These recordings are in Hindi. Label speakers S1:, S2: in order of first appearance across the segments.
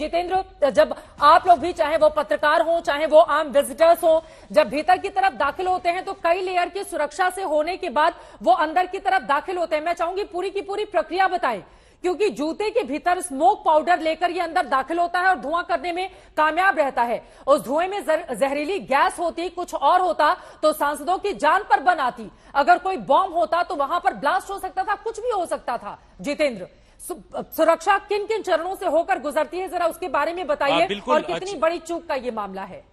S1: जितेंद्र, जब आप लोग भी, चाहे वो पत्रकार हो चाहे वो आम विजिटर्स हो, जब भीतर की तरफ दाखिल होते हैं तो कई लेयर की सुरक्षा से होने के बाद वो अंदर की तरफ दाखिल होते हैं। मैं चाहूंगी पूरी की पूरी प्रक्रिया बताएं, क्योंकि जूते के भीतर स्मोक पाउडर लेकर ये अंदर दाखिल होता है और धुआं करने में कामयाब रहता है। उस धुएं में जहरीली गैस होती, कुछ और होता तो सांसदों की जान पर बन आती। अगर कोई बॉम्ब होता तो वहां पर ब्लास्ट हो सकता था, कुछ भी हो सकता था। जितेंद्र, सुरक्षा किन किन चरणों से होकर गुजरती है, जरा उसके बारे में बताइए, और कितनी बड़ी चूक का ये मामला है।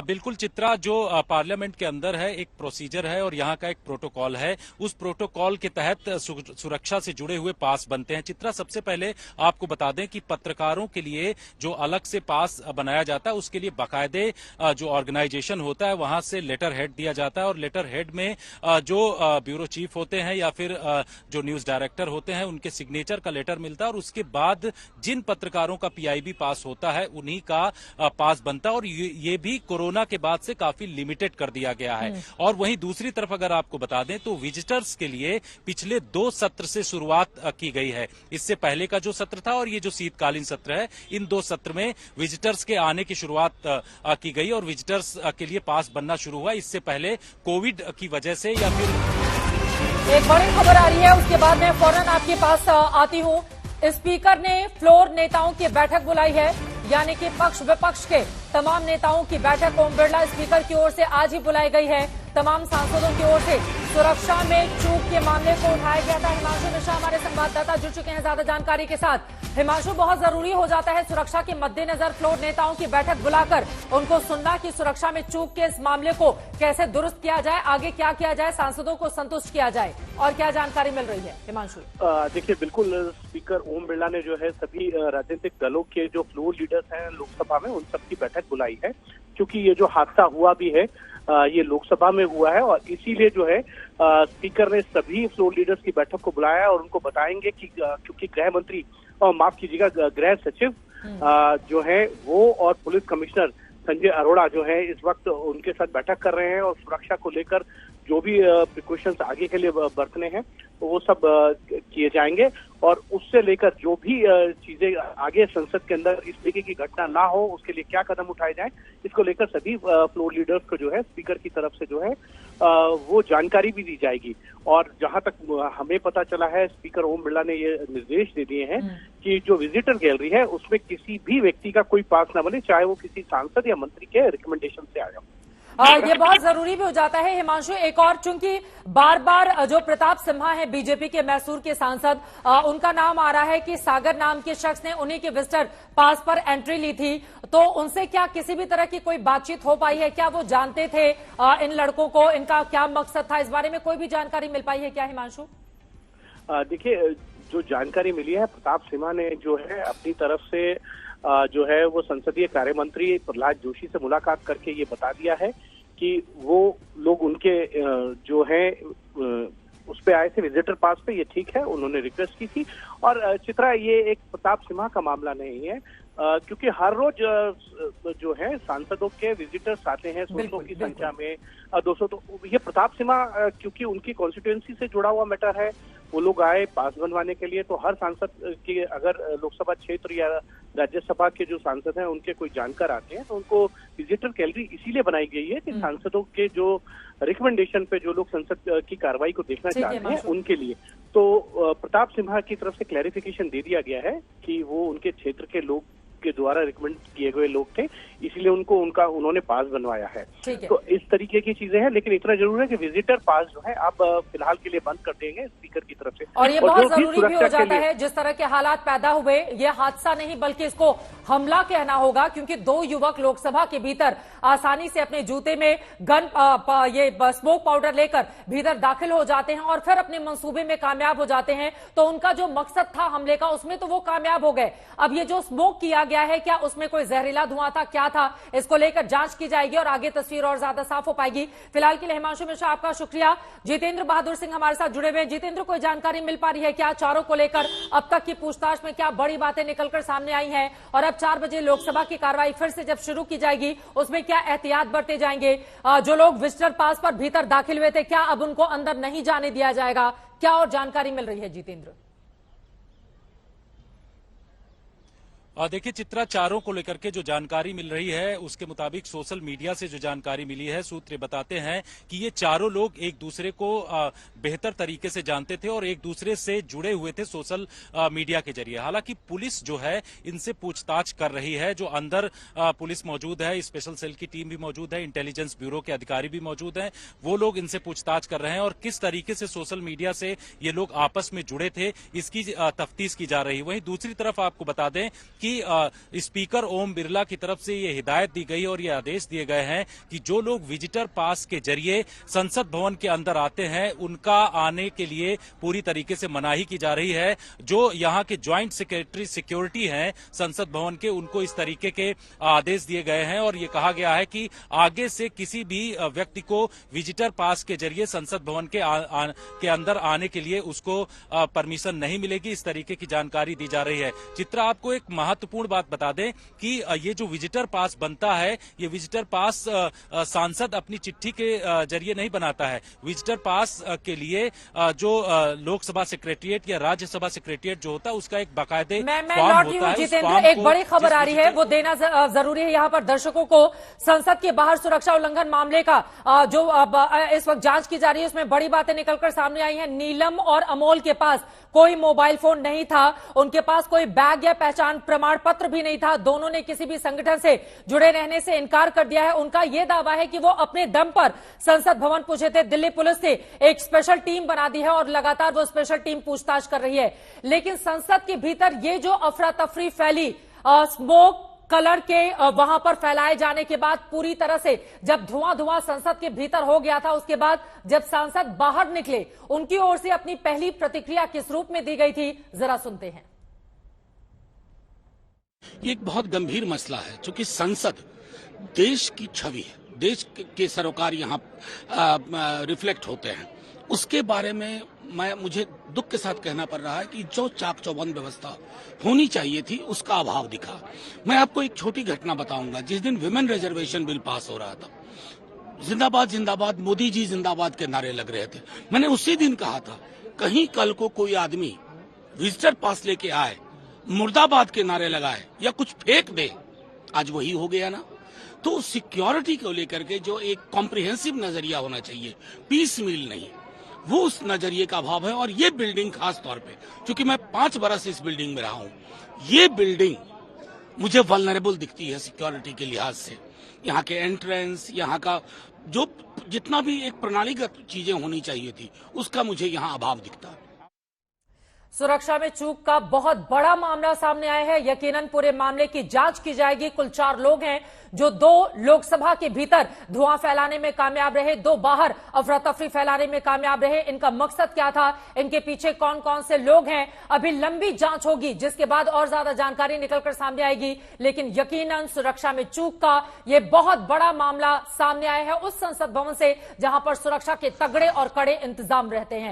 S2: बिल्कुल चित्रा, जो पार्लियामेंट के अंदर है एक प्रोसीजर है और यहाँ का एक प्रोटोकॉल है। उस प्रोटोकॉल के तहत सुरक्षा से जुड़े हुए पास बनते हैं। चित्रा, सबसे पहले आपको बता दें कि पत्रकारों के लिए जो अलग से पास बनाया जाता है उसके लिए बाकायदे जो ऑर्गेनाइजेशन होता है वहां से लेटर हेड दिया जाता है, और लेटर हेड में जो ब्यूरो चीफ होते हैं या फिर जो न्यूज डायरेक्टर होते हैं उनके सिग्नेचर का लेटर मिलता है, और उसके बाद जिन पत्रकारों का पीआईबी पास होता है उन्हीं का पास बनता है। और ये भी कोरोना के बाद से काफी लिमिटेड कर दिया गया है। और वहीं दूसरी तरफ अगर आपको बता दें तो विजिटर्स के लिए पिछले 2 सत्र से शुरुआत की गई है। इससे पहले का जो सत्र था और ये जो शीतकालीन सत्र है, इन 2 सत्र में विजिटर्स के आने की शुरुआत की गई और विजिटर्स के लिए पास बनना शुरू हुआ। इससे पहले कोविड की वजह से या फिर
S1: एक बड़ी खबर आ रही है, उसके बाद मैं फौरन आपके पास आती हूं। स्पीकर ने फ्लोर नेताओं की बैठक बुलाई है, यानी कि पक्ष विपक्ष के तमाम नेताओं की बैठक ओम बिरला स्पीकर की ओर से आज ही बुलाई गई है। तमाम सांसदों की ओर से सुरक्षा में चूक के मामले को उठाया गया था। हिमांशु मिश्रा हमारे संवाददाता जुड़ चुके हैं ज्यादा जानकारी के साथ। हिमांशु, बहुत जरूरी हो जाता है सुरक्षा के मद्देनजर फ्लोर नेताओं की बैठक बुलाकर उनको सुनना कि सुरक्षा में चूक के इस मामले को कैसे दुरुस्त किया जाए, आगे क्या किया जाए, सांसदों को संतुष्ट किया जाए, और क्या जानकारी मिल रही है हिमांशु?
S3: देखिए, बिल्कुल स्पीकर ओम बिरला ने जो है सभी राजनीतिक दलों के जो फ्लोर लीडर्स हैं लोकसभा में उन सबकी बैठक बुलाई है, क्योंकि ये जो हादसा हुआ भी है ये लोकसभा में हुआ है, और इसीलिए जो है स्पीकर ने सभी फ्लोर लीडर्स की बैठक को बुलाया है और उनको बताएंगे कि क्योंकि गृह मंत्री माफ कीजिएगा गृह सचिव जो है वो और पुलिस कमिश्नर संजय अरोड़ा जो है इस वक्त उनके साथ बैठक कर रहे हैं, और सुरक्षा को लेकर जो भी प्रिकॉशंस आगे के लिए बरतने हैं तो वो सब किए जाएंगे, और उससे लेकर जो भी चीजें आगे संसद के अंदर इस तरीके की घटना ना हो उसके लिए क्या कदम उठाए जाएं, इसको लेकर सभी फ्लोर लीडर्स को जो है स्पीकर की तरफ से जो है वो जानकारी भी दी जाएगी। और जहां तक हमें पता चला है, स्पीकर ओम बिरला ने ये निर्देश दे दिए हैं कि जो विजिटर गैलरी है उसमें किसी भी व्यक्ति का कोई पास न बने, चाहे वो किसी सांसद या मंत्री के रिकमेंडेशन से आया।
S1: ये बहुत जरूरी भी हो जाता है हिमांशु। एक और, चूंकि बार बार जो प्रताप सिम्हा है बीजेपी के मैसूर के सांसद, उनका नाम आ रहा है कि सागर नाम के शख्स ने उन्हीं के विजिटर पास पर एंट्री ली थी, तो उनसे क्या किसी भी तरह की कोई बातचीत हो पाई है? क्या वो जानते थे इन लड़कों को, इनका क्या मकसद था, इस बारे में कोई भी जानकारी मिल पाई है क्या हिमांशु?
S3: देखिए, जो जानकारी मिली है, प्रताप सिम्हा ने जो है अपनी तरफ से जो है वो संसदीय कार्य मंत्री प्रहलाद जोशी से मुलाकात करके ये बता दिया है कि वो लोग उनके जो है उस पे आए थे विजिटर पास पे, ये ठीक है, उन्होंने रिक्वेस्ट की थी। और चित्रा, ये एक प्रताप सिम्हा का मामला नहीं है, क्योंकि हर रोज जो है सांसदों के विजिटर्स आते हैं 100 की संख्या में, 200। तो ये प्रताप सिम्हा क्योंकि उनकी कॉन्स्टिट्यूएंसी से जुड़ा हुआ मैटर है, वो लोग आए पास बनवाने के लिए। तो हर सांसद के अगर लोकसभा क्षेत्र या राज्यसभा के जो सांसद हैं उनके कोई जानकार आते हैं तो उनको विजिटर गैलरी इसीलिए बनाई गई है कि सांसदों के जो रिकमेंडेशन पे जो लोग संसद की कार्रवाई को देखना चाहते हैं उनके लिए। तो प्रताप सिम्हा की तरफ से क्लैरिफिकेशन दे दिया गया है कि वो उनके क्षेत्र के लोग के द्वारा रिकमेंड किए गए लोग थे, इसीलिए उन्होंने पास बनवाया है। तो इस तरीके की चीजें हैं, लेकिन इतना जरूर है कि विजिटर पास जो है आप फिलहाल के लिए बंद कर देंगे स्पीकर की तरफ से।
S1: और ये बहुत जरूरी भी हो जाता है, जिस तरह के हालात पैदा हुए, ये हादसा नहीं बल्कि इसको हमला कहना होगा, क्योंकि 2 युवक लोकसभा के भीतर आसानी से अपने जूते में ये स्मोक पाउडर लेकर भीतर दाखिल हो जाते हैं और फिर अपने मंसूबे में कामयाब हो जाते हैं। तो उनका जो मकसद था हमले का, उसमें तो वो कामयाब हो गए। अब ये जो स्मोक किया गया है, क्या उसमें कोई जहरीला धुआं था, क्या था, इसको लेकर जांच की जाएगी और आगे तस्वीर और ज्यादा साफ हो पाएगी। फिलहाल के लिए हिमांशु मिश्रा आपका शुक्रिया। जितेंद्र बहादुर सिंह हमारे साथ जुड़े हुए हैं। जितेंद्र, कोई जानकारी मिल पा रही है क्या चारों को लेकर? अब तक की पूछताछ में क्या बड़ी बातें निकलकर सामने आई हैं, और अब 4 बजे लोकसभा की कार्रवाई फिर से जब शुरू की जाएगी उसमें क्या एहतियात बरते जाएंगे? जो लोग विजिटर पास पर भीतर दाखिल हुए थे, क्या अब उनको अंदर नहीं जाने दिया जाएगा? क्या और जानकारी मिल रही है जितेंद्र?
S2: देखिए चित्रा, चारों को लेकर के जो जानकारी मिल रही है उसके मुताबिक सोशल मीडिया से जो जानकारी मिली है, सूत्र बताते हैं कि ये चारों लोग एक दूसरे को बेहतर तरीके से जानते थे और एक दूसरे से जुड़े हुए थे सोशल मीडिया के जरिए। हालांकि पुलिस जो है इनसे पूछताछ कर रही है। जो अंदर पुलिस मौजूद है, स्पेशल सेल की टीम भी मौजूद है, इंटेलिजेंस ब्यूरो के अधिकारी भी मौजूद हैं, वो लोग इनसे पूछताछ कर रहे हैं और किस तरीके से सोशल मीडिया से ये लोग आपस में जुड़े थे इसकी तफ्तीश की जा रही है। वहीं दूसरी तरफ आपको बता दें कि स्पीकर ओम बिरला की तरफ से ये हिदायत दी गई और ये आदेश दिए गए हैं कि जो लोग विजिटर पास के जरिए संसद भवन के अंदर आते हैं उनका आने के लिए पूरी तरीके से मनाही की जा रही है। जो यहाँ के ज्वाइंट सेक्रेटरी सिक्योरिटी हैं संसद भवन के, उनको इस तरीके के आदेश दिए गए हैं और ये कहा गया है कि आगे से किसी भी व्यक्ति को विजिटर पास के जरिए संसद भवन के अंदर आने के लिए उसको परमिशन नहीं मिलेगी। इस तरीके की जानकारी दी जा रही है। चित्रा, आपको एक महत्वपूर्ण बात बता दें कि ये जो विजिटर पास बनता है, ये विजिटर पास सांसद अपनी चिट्ठी के जरिए नहीं बनाता है। विजिटर पास के लिए जो लोकसभा सेक्रेटरिएट या राज्यसभा सेक्रेटरिएट जो होता है उसका एक बाकायदे
S1: मैं लौट रही हूं जितेंद्र, एक बड़ी खबर आ रही है वो देना जरूरी है यहाँ पर दर्शकों को। संसद के बाहर सुरक्षा उल्लंघन मामले का जो इस वक्त जांच की जा रही है उसमें बड़ी बातें निकलकर सामने आई हैं। नीलम और अमोल के पास कोई मोबाइल फोन नहीं था, उनके पास कोई बैग या पहचान प्रमाण पत्र भी नहीं था। दोनों ने किसी भी संगठन से जुड़े रहने से इनकार कर दिया है। उनका यह दावा है कि वो अपने दम पर संसद भवन पहुंचे थे। दिल्ली पुलिस ने एक स्पेशल टीम बना दी है और लगातार वो स्पेशल टीम पूछताछ कर रही है। लेकिन संसद के भीतर ये जो अफरा तफरी फैली, स्मोक कलर के वहां पर फैलाए जाने के बाद पूरी तरह से जब धुआं संसद के भीतर हो गया था, उसके बाद जब सांसद बाहर निकले उनकी ओर से अपनी पहली प्रतिक्रिया किस रूप में दी गई थी, जरा सुनते हैं।
S4: ये एक बहुत गंभीर मसला है क्योंकि संसद देश की छवि है, देश के सरोकार यहाँ रिफ्लेक्ट होते हैं। उसके बारे में मुझे दुख के साथ कहना पड़ रहा है कि जो चाक चौबंद व्यवस्था होनी चाहिए थी उसका अभाव दिखा। मैं आपको एक छोटी घटना बताऊंगा। जिस दिन विमेन रिजर्वेशन बिल पास हो रहा था, जिंदाबाद जिंदाबाद मोदी जी जिंदाबाद के नारे लग रहे थे। मैंने उसी दिन कहा था कहीं कल को कोई आदमी विजिटर पास लेके आए, मुर्दाबाद के नारे लगाए या कुछ फेंक दे। आज वही हो गया ना। तो सिक्योरिटी को लेकर के जो एक कॉम्प्रिहेंसिव नजरिया होना चाहिए, पीस मील नहीं, वो उस नजरिए का अभाव है। और ये बिल्डिंग खास तौर पे, क्योंकि मैं 5 बरस इस बिल्डिंग में रहा हूं, ये बिल्डिंग मुझे वल्नरेबल दिखती है सिक्योरिटी के लिहाज से। यहाँ के एंट्रेंस, यहाँ का जो जितना भी एक प्रणालीगत चीजें होनी चाहिए थी, उसका मुझे यहाँ अभाव दिखता है।
S1: सुरक्षा में चूक का बहुत बड़ा मामला सामने आया है। यकीनन पूरे मामले की जांच की जाएगी। कुल 4 लोग हैं जो 2 लोकसभा के भीतर धुआं फैलाने में कामयाब रहे, 2 बाहर अफरा तफरी फैलाने में कामयाब रहे। इनका मकसद क्या था, इनके पीछे कौन कौन से लोग हैं, अभी लंबी जांच होगी जिसके बाद और ज्यादा जानकारी निकलकर सामने आएगी। लेकिन यकीनन सुरक्षा में चूक का यह बहुत बड़ा मामला सामने आया है उस संसद भवन से जहां पर सुरक्षा के तगड़े और कड़े इंतजाम रहते हैं।